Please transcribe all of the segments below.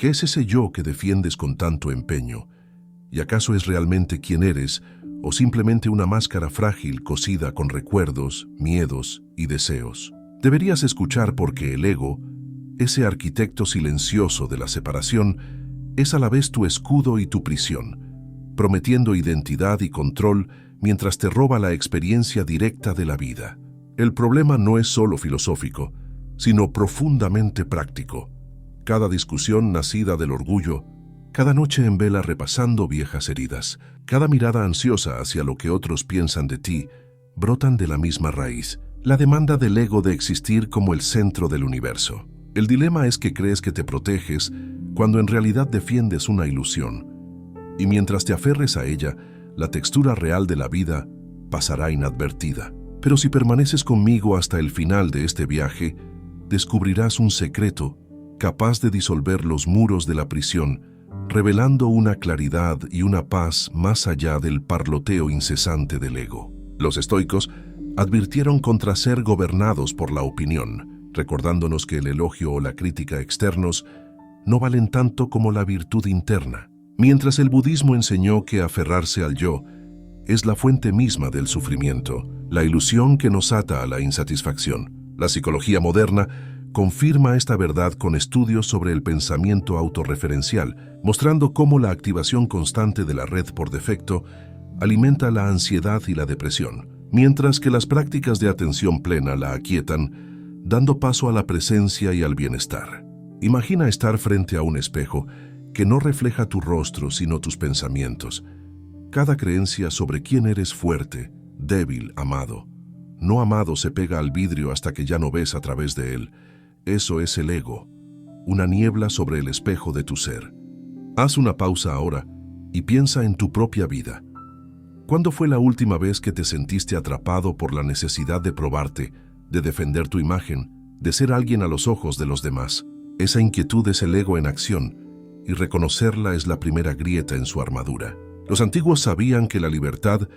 ¿Qué es ese yo que defiendes con tanto empeño? ¿Y acaso es realmente quien eres o simplemente una máscara frágil cosida con recuerdos, miedos y deseos? Deberías escuchar porque el ego, ese arquitecto silencioso de la separación, es a la vez tu escudo y tu prisión, prometiendo identidad y control mientras te roba la experiencia directa de la vida. El problema no es solo filosófico, sino profundamente práctico. Cada discusión nacida del orgullo, cada noche en vela repasando viejas heridas, cada mirada ansiosa hacia lo que otros piensan de ti, brotan de la misma raíz, la demanda del ego de existir como el centro del universo. El dilema es que crees que te proteges cuando en realidad defiendes una ilusión. Y mientras te aferres a ella, la textura real de la vida pasará inadvertida. Pero si permaneces conmigo hasta el final de este viaje, descubrirás un secreto capaz de disolver los muros de la prisión, revelando una claridad y una paz más allá del parloteo incesante del ego. Los estoicos advirtieron contra ser gobernados por la opinión, recordándonos que el elogio o la crítica externos no valen tanto como la virtud interna, mientras el budismo enseñó que aferrarse al yo es la fuente misma del sufrimiento, la ilusión que nos ata a la insatisfacción. La psicología moderna confirma esta verdad con estudios sobre el pensamiento autorreferencial, mostrando cómo la activación constante de la red por defecto alimenta la ansiedad y la depresión, mientras que las prácticas de atención plena la aquietan, dando paso a la presencia y al bienestar. Imagina estar frente a un espejo que no refleja tu rostro sino tus pensamientos. Cada creencia sobre quién eres fuerte, débil, amado. No amado se pega al vidrio hasta que ya no ves a través de él. Eso es el ego, una niebla sobre el espejo de tu ser. Haz una pausa ahora y piensa en tu propia vida. ¿Cuándo fue la última vez que te sentiste atrapado por la necesidad de probarte, de defender tu imagen, de ser alguien a los ojos de los demás? Esa inquietud es el ego en acción, y reconocerla es la primera grieta en su armadura. Los antiguos sabían que la libertad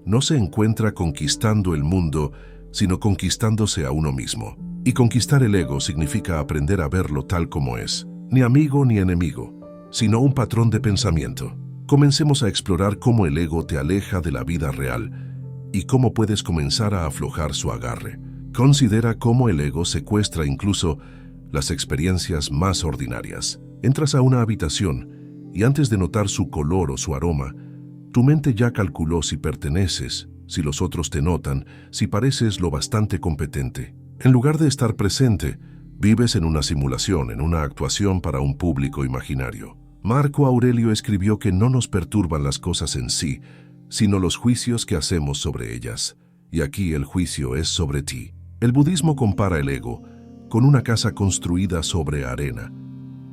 no se encuentra conquistando el mundo, sino conquistándose a uno mismo. Y conquistar el ego significa aprender a verlo tal como es, ni amigo ni enemigo, sino un patrón de pensamiento. Comencemos a explorar cómo el ego te aleja de la vida real y cómo puedes comenzar a aflojar su agarre. Considera cómo el ego secuestra incluso las experiencias más ordinarias. Entras a una habitación y antes de notar su color o su aroma, tu mente ya calculó si perteneces, si los otros te notan, si pareces lo bastante competente. En lugar de estar presente, vives en una simulación, en una actuación para un público imaginario. Marco Aurelio escribió que no nos perturban las cosas en sí, sino los juicios que hacemos sobre ellas. Y aquí el juicio es sobre ti. El budismo compara el ego con una casa construida sobre arena,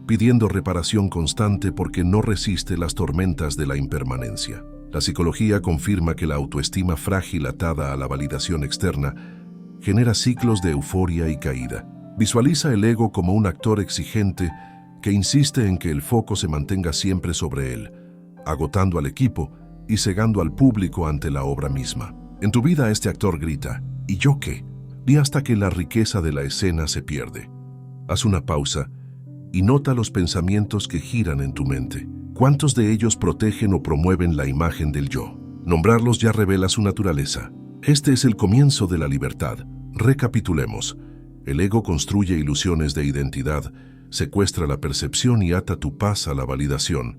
pidiendo reparación constante porque no resiste las tormentas de la impermanencia. La psicología confirma que la autoestima frágil atada a la validación externa genera ciclos de euforia y caída. Visualiza el ego como un actor exigente que insiste en que el foco se mantenga siempre sobre él, agotando al equipo y cegando al público ante la obra misma. En tu vida este actor grita, ¿y yo qué? Y hasta que la riqueza de la escena se pierde. Haz una pausa y nota los pensamientos que giran en tu mente. ¿Cuántos de ellos protegen o promueven la imagen del yo? Nombrarlos ya revela su naturaleza. Este es el comienzo de la libertad. Recapitulemos. El ego construye ilusiones de identidad, secuestra la percepción y ata tu paz a la validación.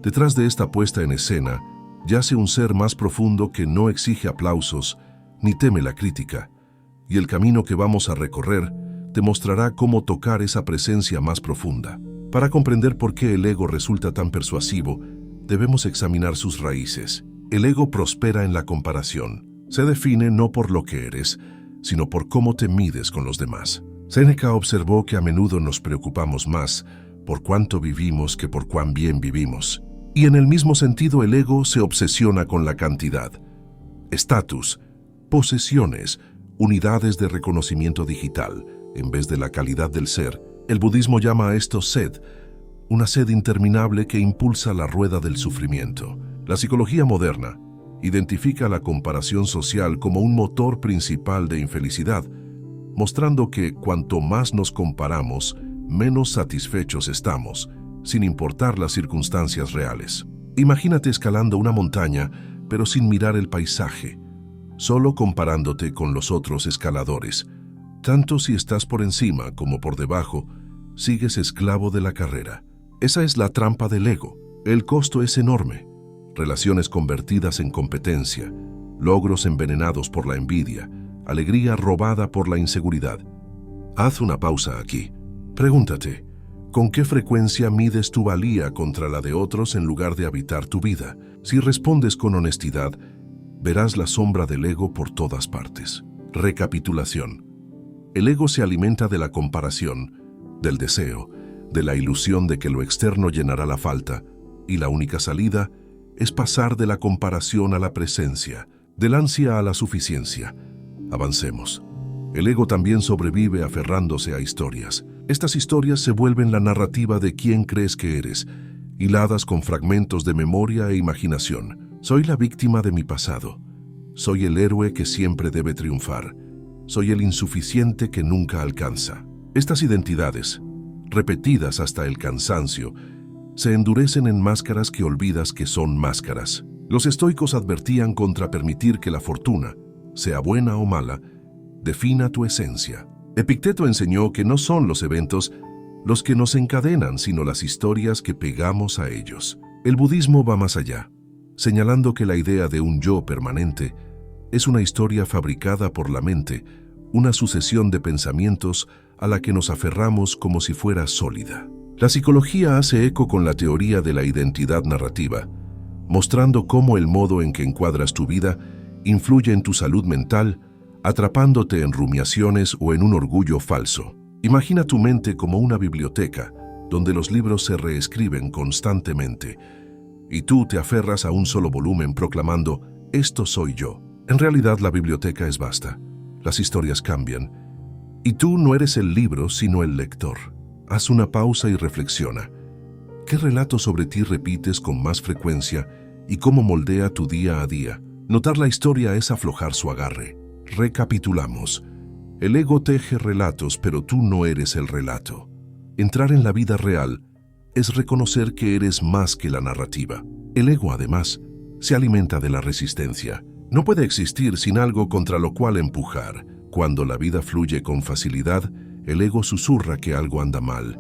Detrás de esta puesta en escena, yace un ser más profundo que no exige aplausos ni teme la crítica. Y el camino que vamos a recorrer te mostrará cómo tocar esa presencia más profunda. Para comprender por qué el ego resulta tan persuasivo, debemos examinar sus raíces. El ego prospera en la comparación. Se define no por lo que eres, sino por cómo te mides con los demás. Séneca observó que a menudo nos preocupamos más por cuánto vivimos que por cuán bien vivimos. Y en el mismo sentido el ego se obsesiona con la cantidad. Estatus, posesiones, unidades de reconocimiento digital, en vez de la calidad del ser. El budismo llama a esto sed, una sed interminable que impulsa la rueda del sufrimiento. La psicología moderna identifica la comparación social como un motor principal de infelicidad, mostrando que cuanto más nos comparamos, menos satisfechos estamos, sin importar las circunstancias reales. Imagínate escalando una montaña, pero sin mirar el paisaje, solo comparándote con los otros escaladores. Tanto si estás por encima como por debajo, sigues esclavo de la carrera. Esa es la trampa del ego. El costo es enorme. Relaciones convertidas en competencia, logros envenenados por la envidia, alegría robada por la inseguridad. Haz una pausa aquí. Pregúntate, ¿con qué frecuencia mides tu valía contra la de otros en lugar de habitar tu vida? Si respondes con honestidad, verás la sombra del ego por todas partes. Recapitulación. El ego se alimenta de la comparación, del deseo, de la ilusión de que lo externo llenará la falta, y la única salida es pasar de la comparación a la presencia, del ansia a la suficiencia. Avancemos. El ego también sobrevive aferrándose a historias. Estas historias se vuelven la narrativa de quién crees que eres, hiladas con fragmentos de memoria e imaginación. Soy la víctima de mi pasado. Soy el héroe que siempre debe triunfar. Soy el insuficiente que nunca alcanza. Estas identidades, repetidas hasta el cansancio, se endurecen en máscaras que olvidas que son máscaras. Los estoicos advertían contra permitir que la fortuna, sea buena o mala, defina tu esencia. Epicteto enseñó que no son los eventos los que nos encadenan, sino las historias que pegamos a ellos. El budismo va más allá, señalando que la idea de un yo permanente es una historia fabricada por la mente, una sucesión de pensamientos a la que nos aferramos como si fuera sólida. La psicología hace eco con la teoría de la identidad narrativa, mostrando cómo el modo en que encuadras tu vida influye en tu salud mental, atrapándote en rumiaciones o en un orgullo falso. Imagina tu mente como una biblioteca, donde los libros se reescriben constantemente, y tú te aferras a un solo volumen proclamando, «Esto soy yo». En realidad la biblioteca es vasta, las historias cambian, y tú no eres el libro sino el lector. Haz una pausa y reflexiona. ¿Qué relato sobre ti repites con más frecuencia y cómo moldea tu día a día? Notar la historia es aflojar su agarre. Recapitulamos. El ego teje relatos, pero tú no eres el relato. Entrar en la vida real es reconocer que eres más que la narrativa. El ego, además, se alimenta de la resistencia. No puede existir sin algo contra lo cual empujar. Cuando la vida fluye con facilidad, el ego susurra que algo anda mal,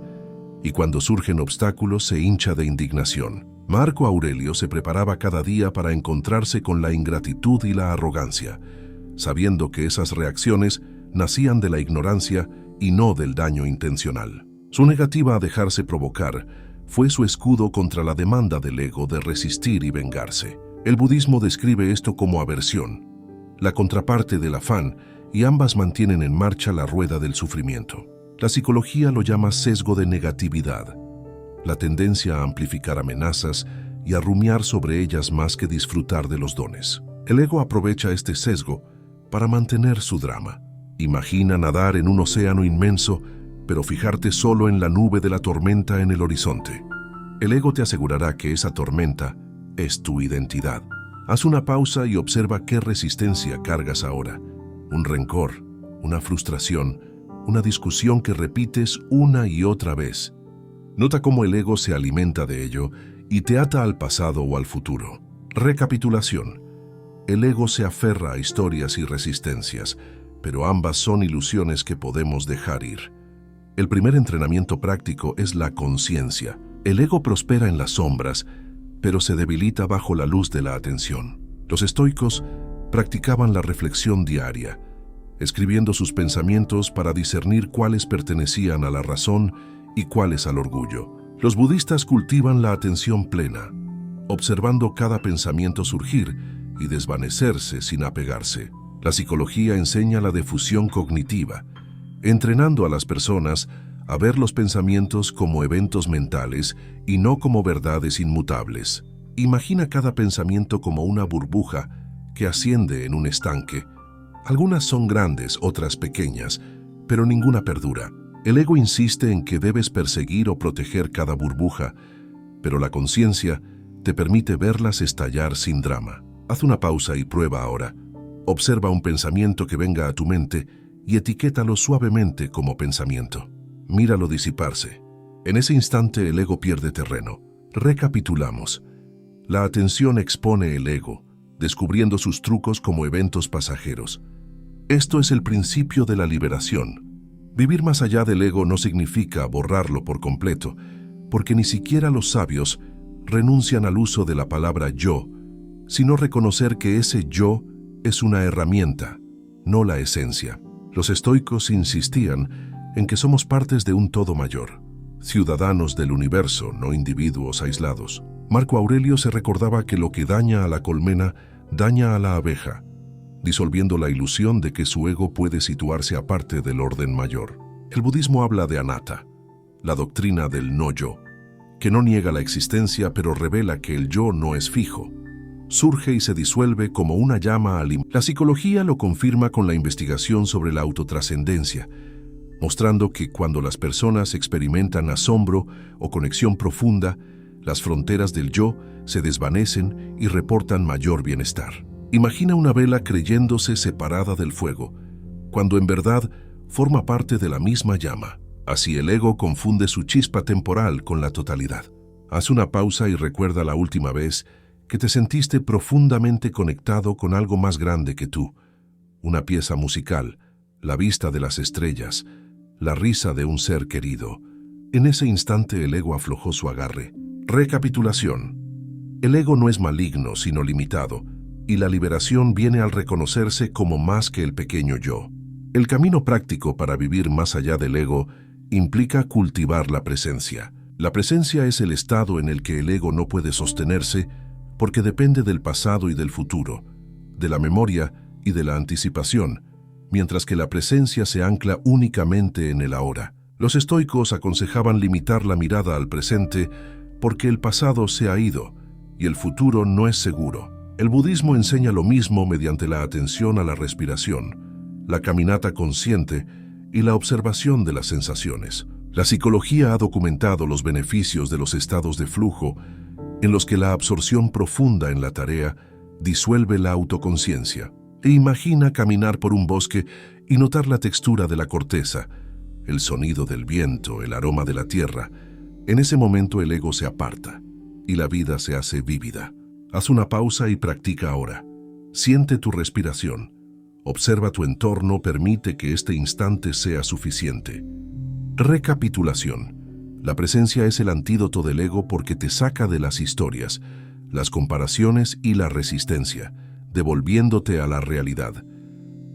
y cuando surgen obstáculos se hincha de indignación. Marco Aurelio se preparaba cada día para encontrarse con la ingratitud y la arrogancia, sabiendo que esas reacciones nacían de la ignorancia y no del daño intencional. Su negativa a dejarse provocar fue su escudo contra la demanda del ego de resistir y vengarse. El budismo describe esto como aversión, la contraparte del afán, y ambas mantienen en marcha la rueda del sufrimiento. La psicología lo llama sesgo de negatividad, la tendencia a amplificar amenazas y a rumiar sobre ellas más que disfrutar de los dones. El ego aprovecha este sesgo para mantener su drama. Imagina nadar en un océano inmenso, pero fijarte solo en la nube de la tormenta en el horizonte. El ego te asegurará que esa tormenta es tu identidad. Haz una pausa y observa qué resistencia cargas ahora. Un rencor, una frustración, una discusión que repites una y otra vez. Nota cómo el ego se alimenta de ello y te ata al pasado o al futuro. Recapitulación. El ego se aferra a historias y resistencias, pero ambas son ilusiones que podemos dejar ir. El primer entrenamiento práctico es la conciencia. El ego prospera en las sombras, pero se debilita bajo la luz de la atención. Los estoicos practicaban la reflexión diaria, escribiendo sus pensamientos para discernir cuáles pertenecían a la razón y cuáles al orgullo. Los budistas cultivan la atención plena, observando cada pensamiento surgir y desvanecerse sin apegarse. La psicología enseña la difusión cognitiva, entrenando a las personas a ver los pensamientos como eventos mentales y no como verdades inmutables. Imagina cada pensamiento como una burbuja que asciende en un estanque. Algunas son grandes, otras pequeñas, pero ninguna perdura. El ego insiste en que debes perseguir o proteger cada burbuja, pero la conciencia te permite verlas estallar sin drama. Haz una pausa y prueba ahora. Observa un pensamiento que venga a tu mente y etiquétalo suavemente como pensamiento. Míralo disiparse. En ese instante el ego pierde terreno. Recapitulamos. La atención expone el ego, descubriendo sus trucos como eventos pasajeros. Esto es el principio de la liberación. Vivir más allá del ego no significa borrarlo por completo, porque ni siquiera los sabios renuncian al uso de la palabra yo, sino reconocer que ese yo es una herramienta, no la esencia. Los estoicos insistían en que somos partes de un todo mayor, ciudadanos del universo, no individuos aislados. Marco Aurelio se recordaba que lo que daña a la colmena daña a la abeja, disolviendo la ilusión de que su ego puede situarse aparte del orden mayor. El budismo habla de anatta, la doctrina del no yo, que no niega la existencia pero revela que el yo no es fijo. Surge y se disuelve como una llama La psicología lo confirma con la investigación sobre la autotrascendencia, mostrando que cuando las personas experimentan asombro o conexión profunda, las fronteras del yo se desvanecen y reportan mayor bienestar. Imagina una vela creyéndose separada del fuego, cuando en verdad forma parte de la misma llama. Así el ego confunde su chispa temporal con la totalidad. Haz una pausa y recuerda la última vez que te sentiste profundamente conectado con algo más grande que tú. Una pieza musical, la vista de las estrellas, la risa de un ser querido. En ese instante el ego aflojó su agarre. Recapitulación. El ego no es maligno, sino limitado, y la liberación viene al reconocerse como más que el pequeño yo. El camino práctico para vivir más allá del ego implica cultivar la presencia. La presencia es el estado en el que el ego no puede sostenerse porque depende del pasado y del futuro, de la memoria y de la anticipación, mientras que la presencia se ancla únicamente en el ahora. Los estoicos aconsejaban limitar la mirada al presente porque el pasado se ha ido y el futuro no es seguro. El budismo enseña lo mismo mediante la atención a la respiración, la caminata consciente y la observación de las sensaciones. La psicología ha documentado los beneficios de los estados de flujo en los que la absorción profunda en la tarea disuelve la autoconciencia. Imagina caminar por un bosque y notar la textura de la corteza, el sonido del viento, el aroma de la tierra. En ese momento el ego se aparta y la vida se hace vívida. Haz una pausa y practica ahora. Siente tu respiración. Observa tu entorno, permite que este instante sea suficiente. Recapitulación. La presencia es el antídoto del ego porque te saca de las historias, las comparaciones y la resistencia, devolviéndote a la realidad.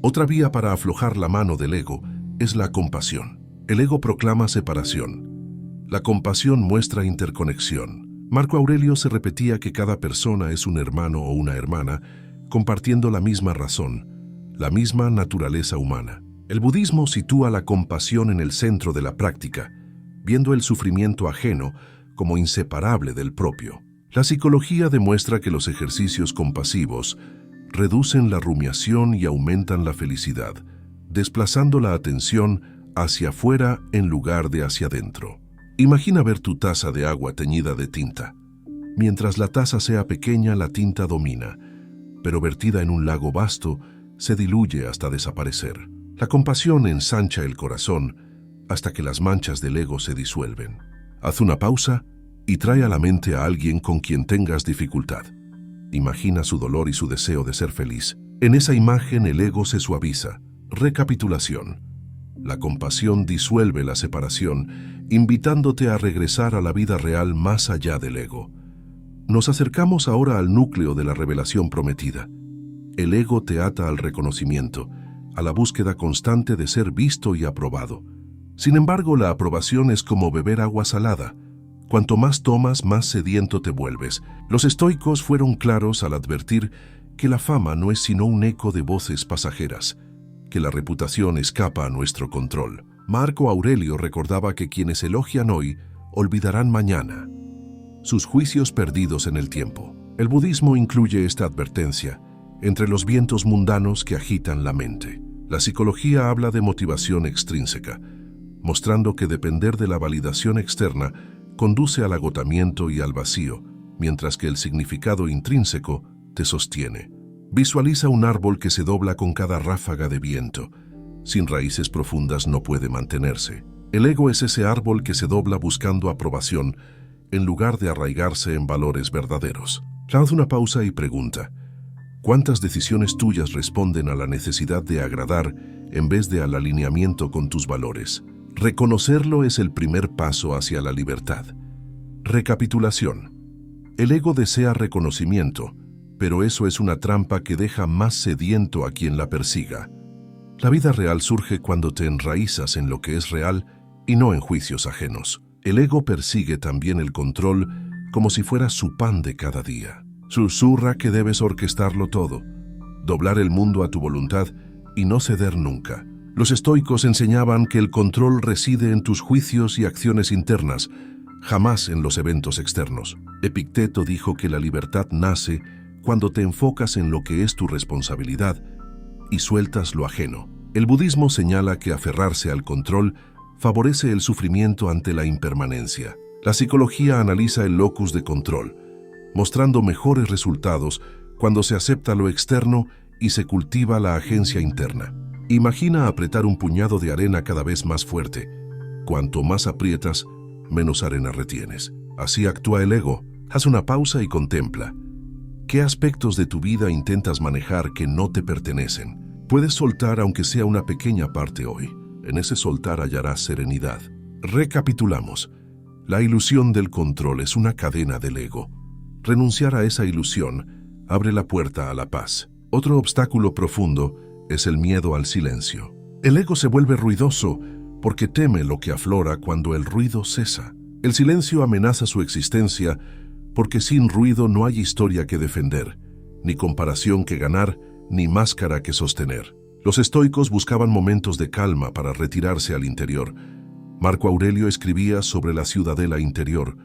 Otra vía para aflojar la mano del ego es la compasión. El ego proclama separación. La compasión muestra interconexión. Marco Aurelio se repetía que cada persona es un hermano o una hermana, compartiendo la misma razón, la misma naturaleza humana. El budismo sitúa la compasión en el centro de la práctica, viendo el sufrimiento ajeno como inseparable del propio. La psicología demuestra que los ejercicios compasivos reducen la rumiación y aumentan la felicidad, desplazando la atención hacia afuera en lugar de hacia adentro. Imagina ver tu taza de agua teñida de tinta. Mientras la taza sea pequeña, la tinta domina, pero vertida en un lago vasto, se diluye hasta desaparecer. La compasión ensancha el corazón hasta que las manchas del ego se disuelven. Haz una pausa y trae a la mente a alguien con quien tengas dificultad. Imagina su dolor y su deseo de ser feliz. En esa imagen el ego se suaviza. Recapitulación. La compasión disuelve la separación, invitándote a regresar a la vida real más allá del ego. Nos acercamos ahora al núcleo de la revelación prometida. El ego te ata al reconocimiento, a la búsqueda constante de ser visto y aprobado. Sin embargo, la aprobación es como beber agua salada. Cuanto más tomas, más sediento te vuelves. Los estoicos fueron claros al advertir que la fama no es sino un eco de voces pasajeras, que la reputación escapa a nuestro control. Marco Aurelio recordaba que quienes elogian hoy, olvidarán mañana. Sus juicios perdidos en el tiempo. El budismo incluye esta advertencia entre los vientos mundanos que agitan la mente. La psicología habla de motivación extrínseca, mostrando que depender de la validación externa conduce al agotamiento y al vacío, mientras que el significado intrínseco te sostiene. Visualiza un árbol que se dobla con cada ráfaga de viento. Sin raíces profundas no puede mantenerse. El ego es ese árbol que se dobla buscando aprobación en lugar de arraigarse en valores verdaderos. Haz una pausa y pregunta: ¿cuántas decisiones tuyas responden a la necesidad de agradar en vez de al alineamiento con tus valores? Reconocerlo es el primer paso hacia la libertad. Recapitulación. El ego desea reconocimiento, pero eso es una trampa que deja más sediento a quien la persiga. La vida real surge cuando te enraizas en lo que es real y no en juicios ajenos. El ego persigue también el control como si fuera su pan de cada día. Susurra que debes orquestarlo todo, doblar el mundo a tu voluntad y no ceder nunca. Los estoicos enseñaban que el control reside en tus juicios y acciones internas, jamás en los eventos externos. Epicteto dijo que la libertad nace cuando te enfocas en lo que es tu responsabilidad y sueltas lo ajeno. El budismo señala que aferrarse al control favorece el sufrimiento ante la impermanencia. La psicología analiza el locus de control, mostrando mejores resultados cuando se acepta lo externo y se cultiva la agencia interna. Imagina apretar un puñado de arena cada vez más fuerte. Cuanto más aprietas, menos arena retienes. Así actúa el ego. Haz una pausa y contempla. ¿Qué aspectos de tu vida intentas manejar que no te pertenecen? Puedes soltar aunque sea una pequeña parte hoy. En ese soltar hallarás serenidad. Recapitulamos. La ilusión del control es una cadena del ego. Renunciar a esa ilusión abre la puerta a la paz. Otro obstáculo profundo es el miedo al silencio. El ego se vuelve ruidoso porque teme lo que aflora cuando el ruido cesa. El silencio amenaza su existencia porque sin ruido no hay historia que defender, ni comparación que ganar, ni máscara que sostener. Los estoicos buscaban momentos de calma para retirarse al interior. Marco Aurelio escribía sobre la ciudadela interior,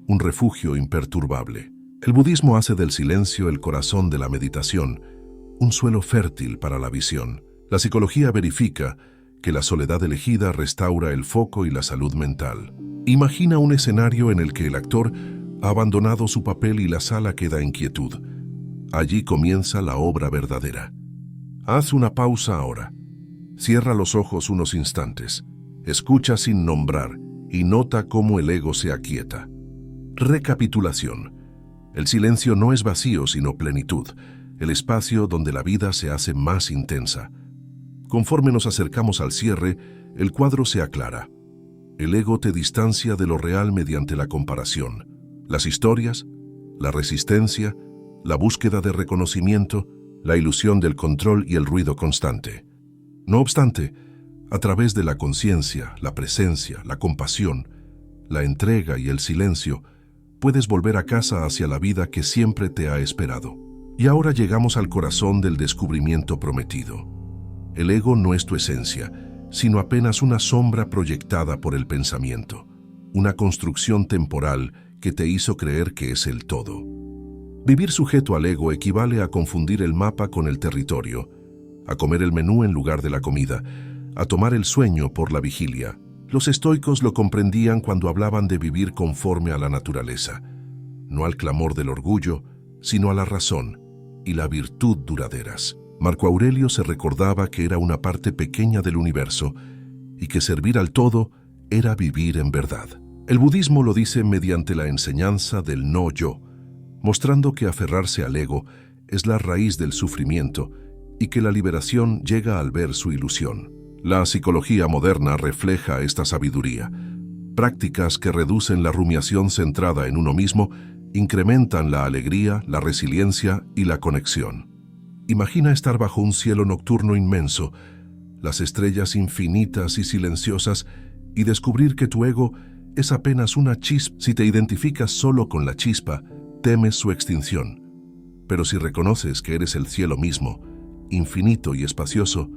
un refugio imperturbable. El budismo hace del silencio el corazón de la meditación, un suelo fértil para la visión. La psicología verifica que la soledad elegida restaura el foco y la salud mental. Imagina un escenario en el que el actor ha abandonado su papel y la sala queda en quietud. Allí comienza la obra verdadera. Haz una pausa ahora. Cierra los ojos unos instantes. Escucha sin nombrar y nota cómo el ego se aquieta. Recapitulación. El silencio no es vacío sino plenitud, el espacio donde la vida se hace más intensa. Conforme nos acercamos al cierre, el cuadro se aclara. El ego te distancia de lo real mediante la comparación. Las historias, la resistencia, la búsqueda de reconocimiento, la ilusión del control y el ruido constante. No obstante, a través de la conciencia, la presencia, la compasión, la entrega y el silencio, puedes volver a casa hacia la vida que siempre te ha esperado. Y ahora llegamos al corazón del descubrimiento prometido. El ego no es tu esencia, sino apenas una sombra proyectada por el pensamiento, una construcción temporal que te hizo creer que es el todo. Vivir sujeto al ego equivale a confundir el mapa con el territorio, a comer el menú en lugar de la comida, a tomar el sueño por la vigilia. Los estoicos lo comprendían cuando hablaban de vivir conforme a la naturaleza, no al clamor del orgullo, sino a la razón y la virtud duraderas. Marco Aurelio se recordaba que era una parte pequeña del universo y que servir al todo era vivir en verdad. El budismo lo dice mediante la enseñanza del no yo, mostrando que aferrarse al ego es la raíz del sufrimiento y que la liberación llega al ver su ilusión. La psicología moderna refleja esta sabiduría. Prácticas que reducen la rumiación centrada en uno mismo incrementan la alegría, la resiliencia y la conexión. Imagina estar bajo un cielo nocturno inmenso, las estrellas infinitas y silenciosas, y descubrir que tu ego es apenas una chispa. Si te identificas solo con la chispa, temes su extinción. Pero si reconoces que eres el cielo mismo, infinito y espacioso,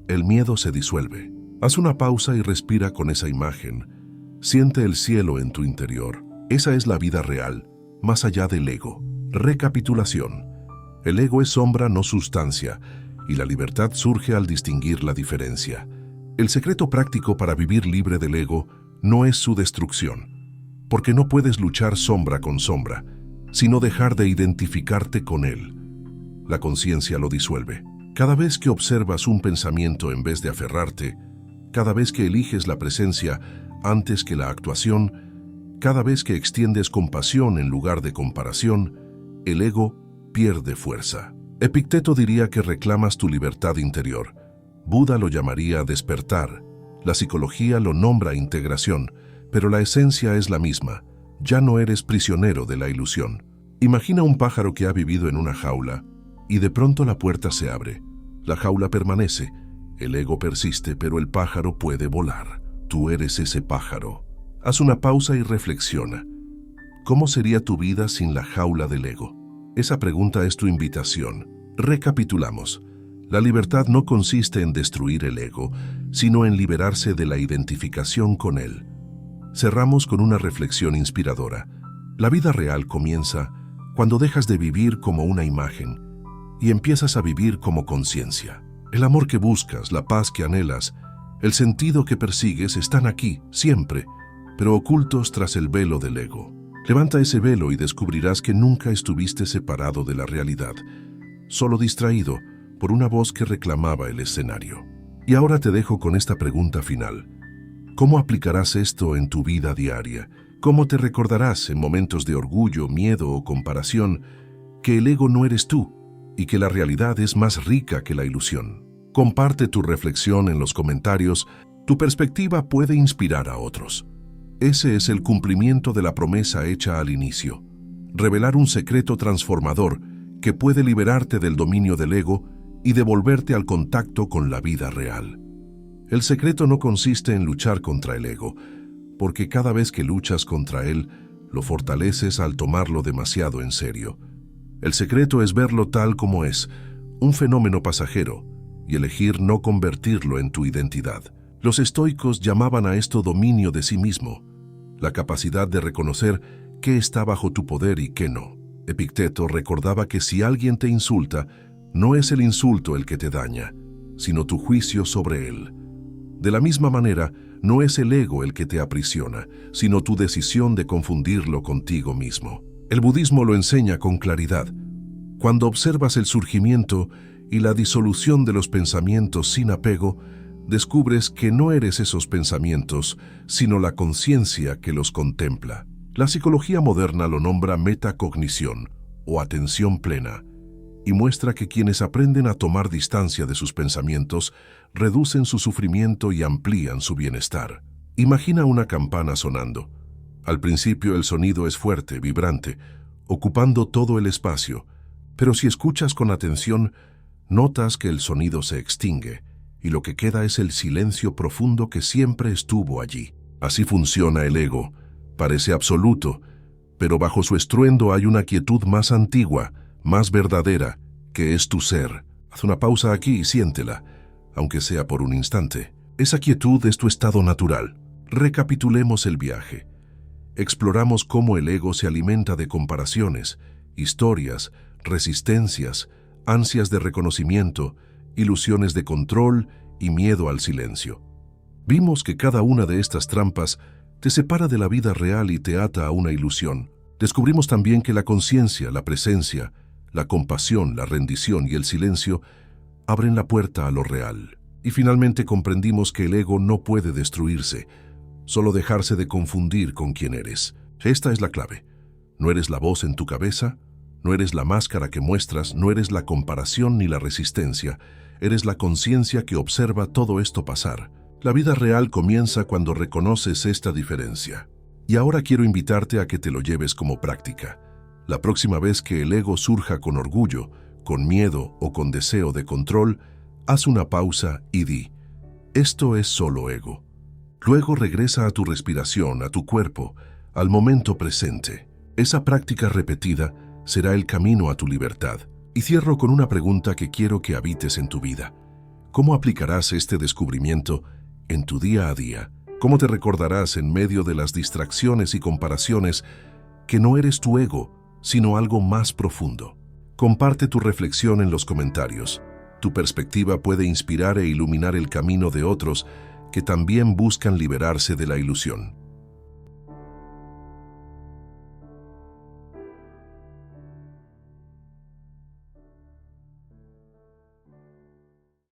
el miedo se disuelve. Haz una pausa y respira con esa imagen. Siente el cielo en tu interior. Esa es la vida real, más allá del ego. Recapitulación. El ego es sombra, no sustancia, y la libertad surge al distinguir la diferencia. El secreto práctico para vivir libre del ego no es su destrucción, porque no puedes luchar sombra con sombra, sino dejar de identificarte con él. La conciencia lo disuelve. Cada vez que observas un pensamiento en vez de aferrarte, Cada vez que eliges la presencia antes que la actuación, cada vez que extiendes compasión en lugar de comparación, el ego pierde fuerza. Epicteto diría que reclamas tu libertad interior. Buda lo llamaría despertar. La psicología lo nombra integración, pero la esencia es la misma. Ya no eres prisionero de la ilusión. Imagina un pájaro que ha vivido en una jaula y de pronto la puerta se abre. La jaula permanece, el ego persiste, pero el pájaro puede volar. Tú eres ese pájaro. Haz una pausa y reflexiona. ¿Cómo sería tu vida sin la jaula del ego? Esa pregunta es tu invitación. Recapitulamos. La libertad no consiste en destruir el ego, sino en liberarse de la identificación con él. Cerramos con una reflexión inspiradora. La vida real comienza cuando dejas de vivir como una imagen y empiezas a vivir como conciencia. El amor que buscas, la paz que anhelas, el sentido que persigues están aquí, siempre, pero ocultos tras el velo del ego. Levanta ese velo y descubrirás que nunca estuviste separado de la realidad, solo distraído por una voz que reclamaba el escenario. Y ahora te dejo con esta pregunta final. ¿Cómo aplicarás esto en tu vida diaria? ¿Cómo te recordarás en momentos de orgullo, miedo o comparación que el ego no eres tú y que la realidad es más rica que la ilusión? Comparte tu reflexión en los comentarios. Tu perspectiva puede inspirar a otros. Ese es el cumplimiento de la promesa hecha al inicio. Revelar un secreto transformador que puede liberarte del dominio del ego y devolverte al contacto con la vida real. El secreto no consiste en luchar contra el ego, porque cada vez que luchas contra él, lo fortaleces al tomarlo demasiado en serio. El secreto es verlo tal como es, un fenómeno pasajero, y elegir no convertirlo en tu identidad. Los estoicos llamaban a esto dominio de sí mismo, la capacidad de reconocer qué está bajo tu poder y qué no. Epicteto recordaba que si alguien te insulta, no es el insulto el que te daña, sino tu juicio sobre él. De la misma manera, no es el ego el que te aprisiona, sino tu decisión de confundirlo contigo mismo. El budismo lo enseña con claridad. Cuando observas el surgimiento y la disolución de los pensamientos sin apego, descubres que no eres esos pensamientos, sino la conciencia que los contempla. La psicología moderna lo nombra metacognición o atención plena, y muestra que quienes aprenden a tomar distancia de sus pensamientos reducen su sufrimiento y amplían su bienestar. Imagina una campana sonando. Al principio el sonido es fuerte, vibrante, ocupando todo el espacio, pero si escuchas con atención, notas que el sonido se extingue y lo que queda es el silencio profundo que siempre estuvo allí. Así funciona el ego. Parece absoluto, pero bajo su estruendo hay una quietud más antigua, más verdadera, que es tu ser. Haz una pausa aquí y siéntela, aunque sea por un instante. Esa quietud es tu estado natural. Recapitulemos el viaje. Exploramos cómo el ego se alimenta de comparaciones, historias, resistencias, ansias de reconocimiento, ilusiones de control y miedo al silencio. Vimos que cada una de estas trampas te separa de la vida real y te ata a una ilusión. Descubrimos también que la conciencia, la presencia, la compasión, la rendición y el silencio abren la puerta a lo real. Y finalmente comprendimos que el ego no puede destruirse, solo dejarse de confundir con quién eres. Esta es la clave. No eres la voz en tu cabeza, no eres la máscara que muestras, no eres la comparación ni la resistencia, eres la conciencia que observa todo esto pasar. La vida real comienza cuando reconoces esta diferencia. Y ahora quiero invitarte a que te lo lleves como práctica. La próxima vez que el ego surja con orgullo, con miedo o con deseo de control, haz una pausa y di, esto es solo ego. Luego regresa a tu respiración, a tu cuerpo, al momento presente. Esa práctica repetida será el camino a tu libertad. Y cierro con una pregunta que quiero que habites en tu vida. ¿Cómo aplicarás este descubrimiento en tu día a día? ¿Cómo te recordarás en medio de las distracciones y comparaciones que no eres tu ego, sino algo más profundo? Comparte tu reflexión en los comentarios. Tu perspectiva puede inspirar e iluminar el camino de otros que también buscan liberarse de la ilusión.